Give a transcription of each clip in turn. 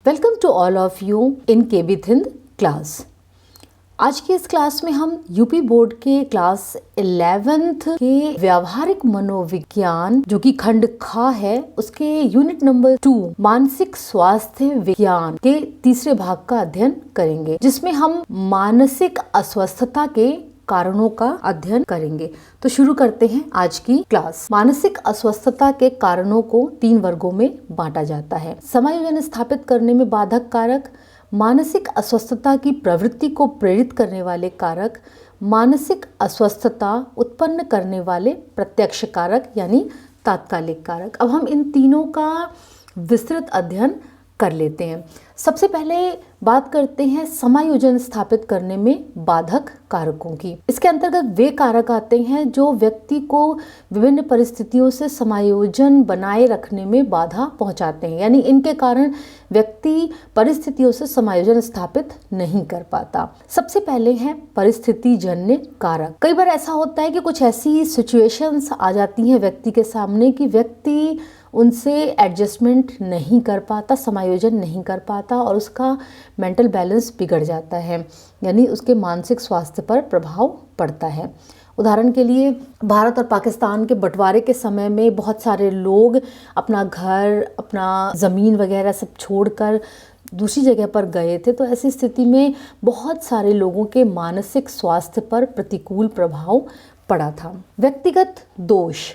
Welcome to all of you in KB Thind class. आज की इस क्लास में हम यूपी बोर्ड के क्लास 11th के व्यावहारिक मनोविज्ञान जो कि खंड ख है उसके यूनिट नंबर 2 मानसिक स्वास्थ्य विज्ञान के तीसरे भाग का अध्ययन करेंगे, जिसमें हम मानसिक अस्वस्थता के कारणों का अध्ययन करेंगे। तो शुरू करते हैं आज की क्लास। मानसिक अस्वस्थता के कारणों को 3 वर्गों में बांटा जाता है। समायोजन स्थापित करने में बाधक कारक, मानसिक अस्वस्थता की प्रवृत्ति को प्रेरित करने वाले कारक, मानसिक अस्वस्थता उत्पन्न करने वाले प्रत्यक्ष कारक यानी तात्कालिक कारक। अब हम इन तीनों का विस्तृत अध्ययन कर लेते हैं। सबसे पहले बात करते हैं समायोजन स्थापित करने में बाधक कारकों की। इसके अंतर्गत वे कारक आते हैं जो व्यक्ति को विभिन्न परिस्थितियों से समायोजन बनाए रखने में बाधा पहुंचाते हैं, यानी इनके कारण व्यक्ति परिस्थितियों से समायोजन स्थापित नहीं कर पाता। सबसे पहले है परिस्थिति जन्य कारक। कई बार ऐसा होता है कि कुछ ऐसी सिचुएशंस आ जाती हैं व्यक्ति के सामने कि व्यक्ति उनसे एडजस्टमेंट नहीं कर पाता, समायोजन नहीं कर पाता और उसका मेंटल बैलेंस बिगड़ जाता है, यानी उसके मानसिक स्वास्थ्य पर प्रभाव पड़ता है। उदाहरण के लिए भारत और पाकिस्तान के बंटवारे के समय में बहुत सारे लोग अपना घर, अपना ज़मीन वगैरह सब छोड़कर दूसरी जगह पर गए थे। तो ऐसी स्थिति में बहुत सारे लोगों के मानसिक स्वास्थ्य पर प्रतिकूल प्रभाव पड़ा था। व्यक्तिगत दोष,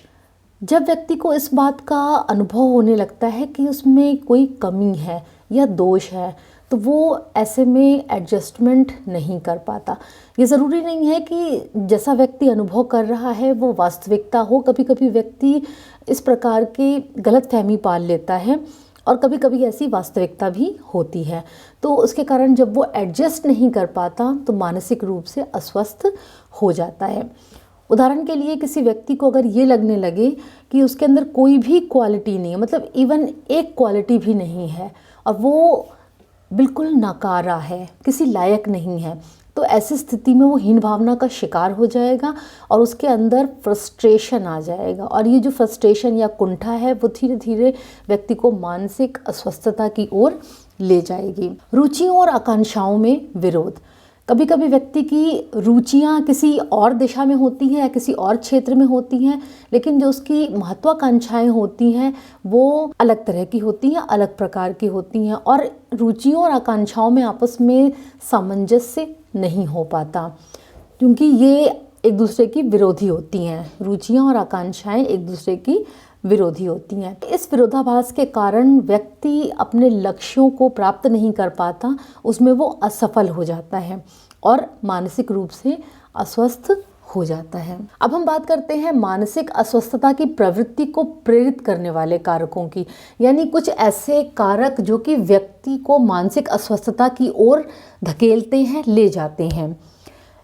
जब व्यक्ति को इस बात का अनुभव होने लगता है कि उसमें कोई कमी है या दोष है, तो वो ऐसे में एडजस्टमेंट नहीं कर पाता। ये ज़रूरी नहीं है कि जैसा व्यक्ति अनुभव कर रहा है वो वास्तविकता हो। कभी कभी व्यक्ति इस प्रकार की गलतफहमी पाल लेता है और कभी कभी ऐसी वास्तविकता भी होती है। तो उसके कारण जब वो एडजस्ट नहीं कर पाता तो मानसिक रूप से अस्वस्थ हो जाता है। उदाहरण के लिए किसी व्यक्ति को अगर ये लगने लगे कि उसके अंदर कोई भी क्वालिटी नहीं है, मतलब इवन एक क्वालिटी भी नहीं है और वो बिल्कुल नाकारा है, किसी लायक नहीं है, तो ऐसी स्थिति में वो हीन भावना का शिकार हो जाएगा और उसके अंदर फ्रस्ट्रेशन आ जाएगा। और ये जो फ्रस्ट्रेशन या कुंठा है वो धीरे धीरे व्यक्ति को मानसिक अस्वस्थता की ओर ले जाएगी। रुचियों और आकांक्षाओं में विरोध, कभी कभी व्यक्ति की रुचियाँ किसी और दिशा में होती हैं या किसी और क्षेत्र में होती हैं, लेकिन जो उसकी महत्वाकांक्षाएं होती हैं वो अलग तरह की होती हैं, अलग प्रकार की होती हैं और रुचियों और आकांक्षाओं में आपस में सामंजस्य नहीं हो पाता, क्योंकि ये एक दूसरे की विरोधी होती हैं। रुचियाँ और आकांक्षाएं एक दूसरे की विरोधी होती हैं। इस विरोधाभास के कारण व्यक्ति अपने लक्ष्यों को प्राप्त नहीं कर पाता, उसमें वो असफल हो जाता है और मानसिक रूप से अस्वस्थ हो जाता है। अब हम बात करते हैं मानसिक अस्वस्थता की प्रवृत्ति को प्रेरित करने वाले कारकों की, यानी कुछ ऐसे कारक जो कि व्यक्ति को मानसिक अस्वस्थता की ओर धकेलते हैं, ले जाते हैं।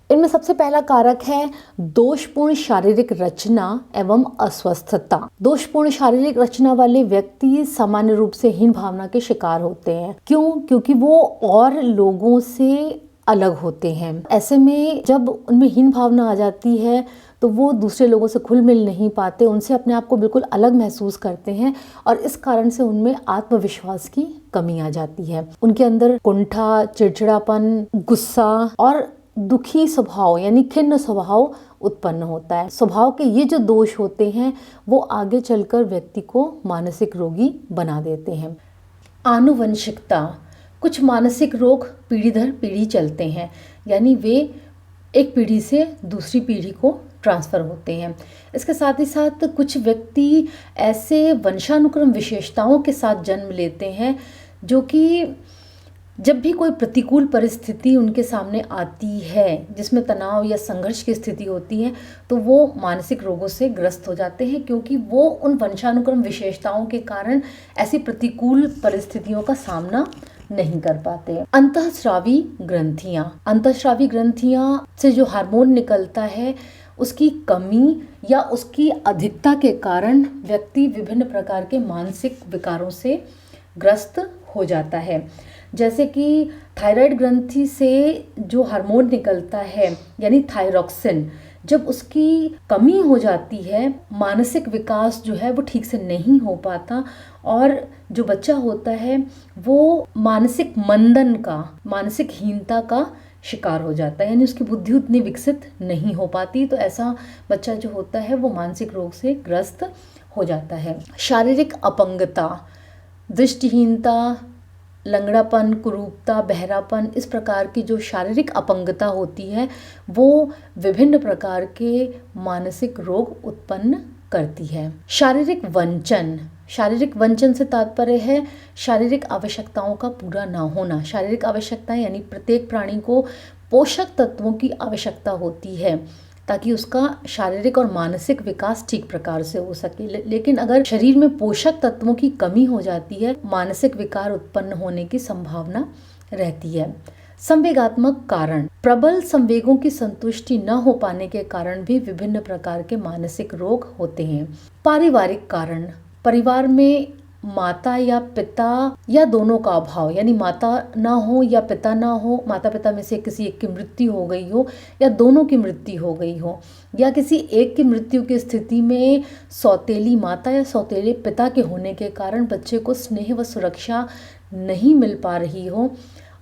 इनमें सबसे पहला कारक है दोषपूर्ण शारीरिक रचना एवं अस्वस्थता। दोषपूर्ण शारीरिक रचना वाले व्यक्ति सामान्य रूप से हीन भावना के शिकार होते हैं। क्यों? क्योंकि वो और लोगों से अलग होते हैं। ऐसे में जब उनमें हीन भावना आ जाती है तो वो दूसरे लोगों से घुल मिल नहीं पाते, उनसे अपने आप को बिल्कुल अलग महसूस करते हैं और इस कारण से उनमें आत्मविश्वास की कमी आ जाती है। उनके अंदर कुंठा, चिड़चिड़ापन, गुस्सा और दुखी स्वभाव यानी खिन्न स्वभाव उत्पन्न होता है। स्वभाव के ये जो दोष होते हैं वो आगे चलकर व्यक्ति को मानसिक रोगी बना देते हैं। आनुवंशिकता, कुछ मानसिक रोग पीढ़ी दर पीढ़ी चलते हैं, यानी वे एक पीढ़ी से दूसरी पीढ़ी को ट्रांसफ़र होते हैं। इसके साथ ही साथ कुछ व्यक्ति ऐसे वंशानुक्रम विशेषताओं के साथ जन्म लेते हैं जो कि जब भी कोई प्रतिकूल परिस्थिति उनके सामने आती है, जिसमें तनाव या संघर्ष की स्थिति होती है, तो वो मानसिक रोगों से ग्रस्त हो जाते हैं, क्योंकि वो उन वंशानुक्रम विशेषताओं के कारण ऐसी प्रतिकूल परिस्थितियों का सामना नहीं कर पाते। अंतःस्रावी ग्रंथियां, अंतःस्रावी ग्रंथियां से जो हार्मोन निकलता है उसकी कमी या उसकी अधिकता के कारण व्यक्ति विभिन्न प्रकार के मानसिक विकारों से ग्रस्त हो जाता है। जैसे कि थायराइड ग्रंथि से जो हार्मोन निकलता है यानी थायरॉक्सिन, जब उसकी कमी हो जाती है, मानसिक विकास जो है वो ठीक से नहीं हो पाता और जो बच्चा होता है वो मानसिक मंदन का, मानसिक हीनता का शिकार हो जाता है, यानी उसकी बुद्धि उतनी विकसित नहीं हो पाती। तो ऐसा बच्चा जो होता है वो मानसिक रोग से ग्रस्त हो जाता है। शारीरिक अपंगता, दृष्टिहीनता, लंगड़ापन, कुरूपता, बहरापन, इस प्रकार की जो शारीरिक अपंगता होती है वो विभिन्न प्रकार के मानसिक रोग उत्पन्न करती है। शारीरिक वंचन, शारीरिक वंचन से तात्पर्य है शारीरिक आवश्यकताओं का पूरा ना होना। शारीरिक आवश्यकताएं यानी प्रत्येक प्राणी को पोषक तत्वों की आवश्यकता होती है ताकि उसका शारीरिक और मानसिक विकास ठीक प्रकार से हो सके। लेकिन अगर शरीर में पोषक तत्वों की कमी हो जाती है, मानसिक विकार उत्पन्न होने की संभावना रहती है। संवेगात्मक कारण, प्रबल संवेगों की संतुष्टि न हो पाने के कारण भी विभिन्न प्रकार के मानसिक रोग होते हैं। पारिवारिक कारण, परिवार में माता या पिता या दोनों का अभाव, यानी माता ना हो या पिता ना हो, माता पिता में से किसी एक की मृत्यु हो गई हो या दोनों की मृत्यु हो गई हो, या किसी एक की मृत्यु की स्थिति में सौतेली माता या सौतेले पिता के होने के कारण बच्चे को स्नेह व सुरक्षा नहीं मिल पा रही हो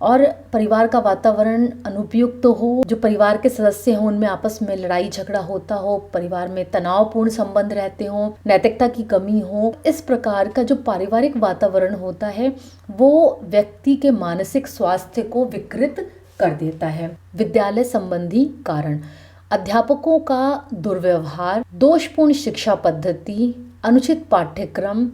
और परिवार का वातावरण अनुपयुक्त हो, जो परिवार के सदस्य हों उनमें आपस में लड़ाई झगड़ा होता हो, परिवार में तनावपूर्ण संबंध रहते हों, नैतिकता की कमी हो, इस प्रकार का जो पारिवारिक वातावरण होता है वो व्यक्ति के मानसिक स्वास्थ्य को विकृत कर देता है। विद्यालय संबंधी कारण, अध्यापकों का दुर्व्यवहार, दोषपूर्ण शिक्षा पद्धति, अनुचित पाठ्यक्रम,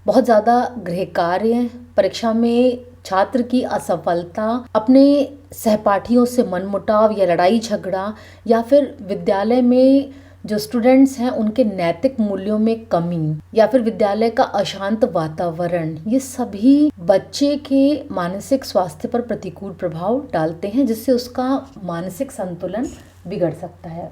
बहुत ज़्यादा गृह कार्य, परीक्षा में छात्र की असफलता, अपने सहपाठियों से मनमुटाव या लड़ाई झगड़ा, या फिर विद्यालय में जो स्टूडेंट्स हैं उनके नैतिक मूल्यों में कमी, या फिर विद्यालय का अशांत वातावरण, ये सभी बच्चे के मानसिक स्वास्थ्य पर प्रतिकूल प्रभाव डालते हैं जिससे उसका मानसिक संतुलन बिगड़ सकता है।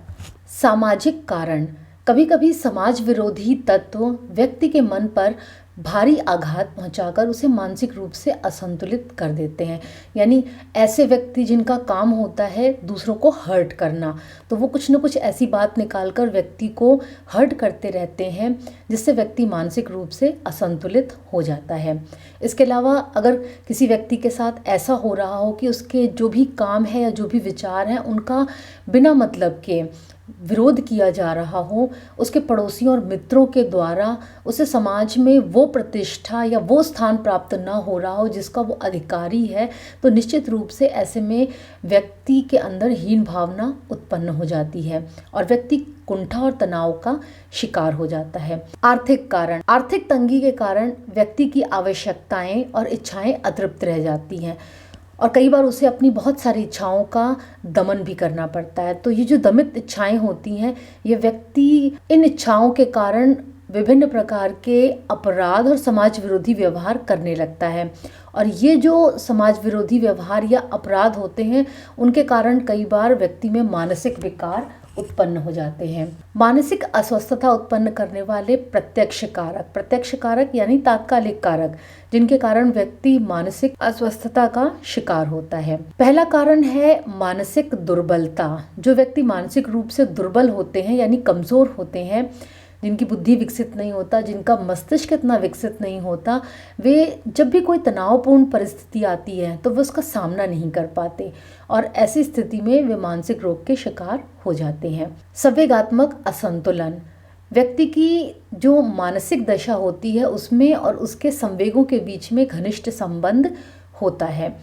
सामाजिक कारण, कभी कभी समाज विरोधी तत्व व्यक्ति के मन पर भारी आघात पहुंचाकर उसे मानसिक रूप से असंतुलित कर देते हैं। यानी ऐसे व्यक्ति जिनका काम होता है दूसरों को हर्ट करना, तो वो कुछ न कुछ ऐसी बात निकालकर व्यक्ति को हर्ट करते रहते हैं जिससे व्यक्ति मानसिक रूप से असंतुलित हो जाता है। इसके अलावा अगर किसी व्यक्ति के साथ ऐसा हो रहा हो कि उसके जो भी काम है या जो भी विचार हैं उनका बिना मतलब के विरोध किया जा रहा हो, उसके पड़ोसियों और मित्रों के द्वारा उसे समाज में वो प्रतिष्ठा या वो स्थान प्राप्त ना हो रहा हो जिसका वो अधिकारी है, तो निश्चित रूप से ऐसे में व्यक्ति के अंदर हीन भावना उत्पन्न हो जाती है और व्यक्ति कुंठा और तनाव का शिकार हो जाता है। आर्थिक कारण, आर्थिक तंगी के कारण व्यक्ति की आवश्यकताएं और इच्छाएं अतृप्त रह जाती हैं और कई बार उसे अपनी बहुत सारी इच्छाओं का दमन भी करना पड़ता है। तो ये जो दमित इच्छाएं होती हैं, ये व्यक्ति इन इच्छाओं के कारण विभिन्न प्रकार के अपराध और समाज विरोधी व्यवहार करने लगता है और ये जो समाज विरोधी व्यवहार या अपराध होते हैं उनके कारण कई बार व्यक्ति में मानसिक विकार उत्पन्न हो जाते हैं। मानसिक अस्वस्थता उत्पन्न करने वाले प्रत्यक्ष कारक यानी तात्कालिक कारक जिनके कारण व्यक्ति मानसिक अस्वस्थता का शिकार होता है। पहला कारण है मानसिक दुर्बलता। जो व्यक्ति मानसिक रूप से दुर्बल होते हैं यानी कमजोर होते हैं, जिनकी बुद्धि विकसित नहीं होता, जिनका मस्तिष्क इतना विकसित नहीं होता, वे जब भी कोई तनावपूर्ण परिस्थिति आती है तो वे उसका सामना नहीं कर पाते और ऐसी स्थिति में वे मानसिक रोग के शिकार हो जाते हैं। संवेगात्मक असंतुलन, व्यक्ति की जो मानसिक दशा होती है उसमें और उसके संवेगों के बीच में घनिष्ठ संबंध होता है।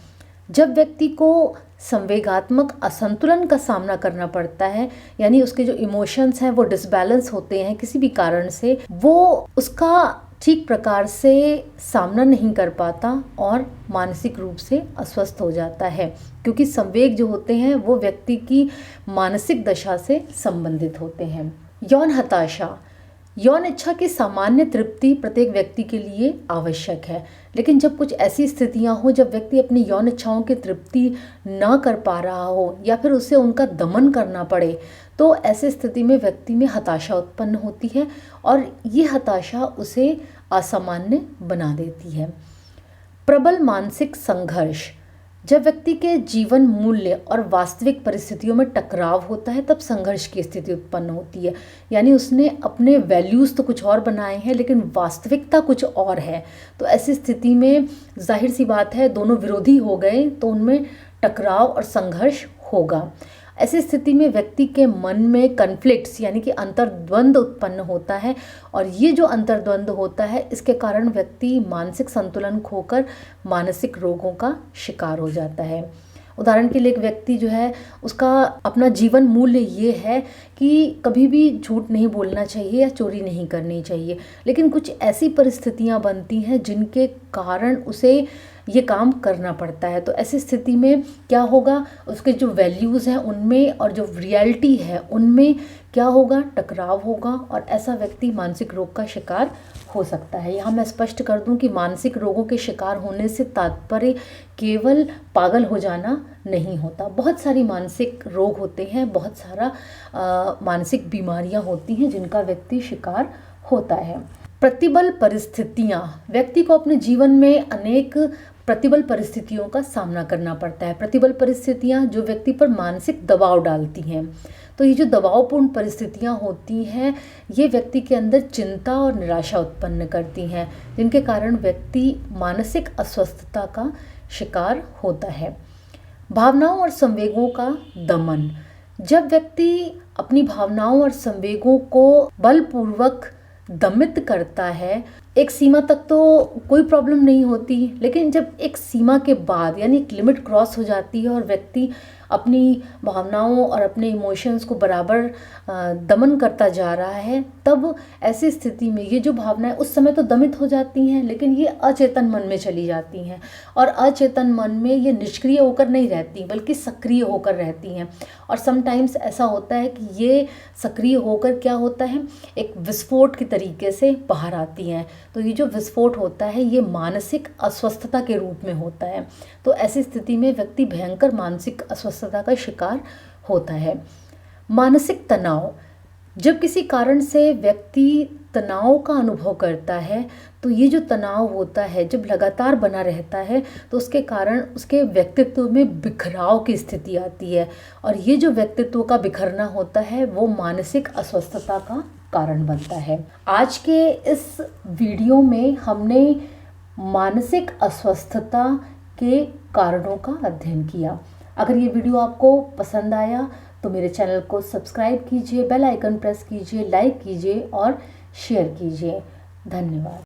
जब व्यक्ति को संवेगात्मक असंतुलन का सामना करना पड़ता है यानी उसके जो इमोशंस हैं वो डिसबैलेंस होते हैं किसी भी कारण से, वो उसका ठीक प्रकार से सामना नहीं कर पाता और मानसिक रूप से अस्वस्थ हो जाता है क्योंकि संवेग जो होते हैं वो व्यक्ति की मानसिक दशा से संबंधित होते हैं। यौन हताशा, यौन इच्छा की सामान्य तृप्ति प्रत्येक व्यक्ति के लिए आवश्यक है, लेकिन जब कुछ ऐसी स्थितियां हो जब व्यक्ति अपनी यौन इच्छाओं की तृप्ति ना कर पा रहा हो या फिर उसे उनका दमन करना पड़े, तो ऐसी स्थिति में व्यक्ति में हताशा उत्पन्न होती है और ये हताशा उसे असामान्य बना देती है। प्रबल मानसिक संघर्ष, जब व्यक्ति के जीवन मूल्य और वास्तविक परिस्थितियों में टकराव होता है तब संघर्ष की स्थिति उत्पन्न होती है। यानी उसने अपने वैल्यूज़ तो कुछ और बनाए हैं लेकिन वास्तविकता कुछ और है। तो ऐसी स्थिति में जाहिर सी बात है दोनों विरोधी हो गए तो उनमें टकराव और संघर्ष होगा। ऐसी स्थिति में व्यक्ति के मन में कन्फ्लिक्ट्स यानी कि अंतर्द्वंद उत्पन्न होता है और ये जो अंतर्द्वंद होता है इसके कारण व्यक्ति मानसिक संतुलन खोकर मानसिक रोगों का शिकार हो जाता है। उदाहरण के लिए एक व्यक्ति जो है उसका अपना जीवन मूल्य ये है कि कभी भी झूठ नहीं बोलना चाहिए या चोरी नहीं करनी चाहिए, लेकिन कुछ ऐसी परिस्थितियां बनती हैं जिनके कारण उसे ये काम करना पड़ता है। तो ऐसी स्थिति में क्या होगा, उसके जो वैल्यूज़ हैं उनमें और जो रियलिटी है उनमें क्या होगा, टकराव होगा और ऐसा व्यक्ति मानसिक रोग का शिकार हो सकता है। यहाँ मैं स्पष्ट कर दूं कि मानसिक रोगों के शिकार होने से तात्पर्य केवल पागल हो जाना नहीं होता। बहुत सारी मानसिक रोग होते हैं, बहुत सारा मानसिक बीमारियां होती हैं जिनका व्यक्ति शिकार होता है। प्रतिबल परिस्थितियां, व्यक्ति को अपने जीवन में अनेक प्रतिबल परिस्थितियों का सामना करना पड़ता है। प्रतिबल परिस्थितियां जो व्यक्ति पर मानसिक दबाव डालती हैं। तो ये जो दबावपूर्ण परिस्थितियां होती हैं ये व्यक्ति के अंदर चिंता और निराशा उत्पन्न करती हैं, जिनके कारण व्यक्ति मानसिक अस्वस्थता का शिकार होता है। भावनाओं और संवेगों का दमन, जब व्यक्ति अपनी भावनाओं और संवेगों को बलपूर्वक दमित करता है, एक सीमा तक तो कोई प्रॉब्लम नहीं होती, लेकिन जब एक सीमा के बाद यानी एक लिमिट क्रॉस हो जाती है और व्यक्ति अपनी भावनाओं और अपने इमोशंस को बराबर दमन करता जा रहा है, तब ऐसी स्थिति में ये जो भावनाएं उस समय तो दमित हो जाती हैं लेकिन ये अचेतन मन में चली जाती हैं और अचेतन मन में ये निष्क्रिय होकर नहीं रहती बल्कि सक्रिय होकर रहती हैं। और समटाइम्स ऐसा होता है कि ये सक्रिय होकर क्या होता है, एक विस्फोट के तरीके से बाहर आती हैं। तो ये जो विस्फोट होता है ये मानसिक अस्वस्थता के रूप में होता है। तो ऐसी स्थिति में व्यक्ति भयंकर मानसिक अस्वस्थता का शिकार होता है। मानसिक तनाव, जब किसी कारण से व्यक्ति तनाव का अनुभव करता है तो ये जो तनाव होता है जब लगातार बना रहता है तो उसके कारण उसके व्यक्तित्व में बिखराव की स्थिति आती है और ये जो व्यक्तित्व का बिखरना होता है वो मानसिक अस्वस्थता का कारण बनता है। आज के इस वीडियो में हमने मानसिक अस्वस्थता के कारणों का अध्ययन किया। अगर ये वीडियो आपको पसंद आया तो मेरे चैनल को सब्सक्राइब कीजिए, बेल आइकन प्रेस कीजिए, लाइक कीजिए और शेयर कीजिए। धन्यवाद।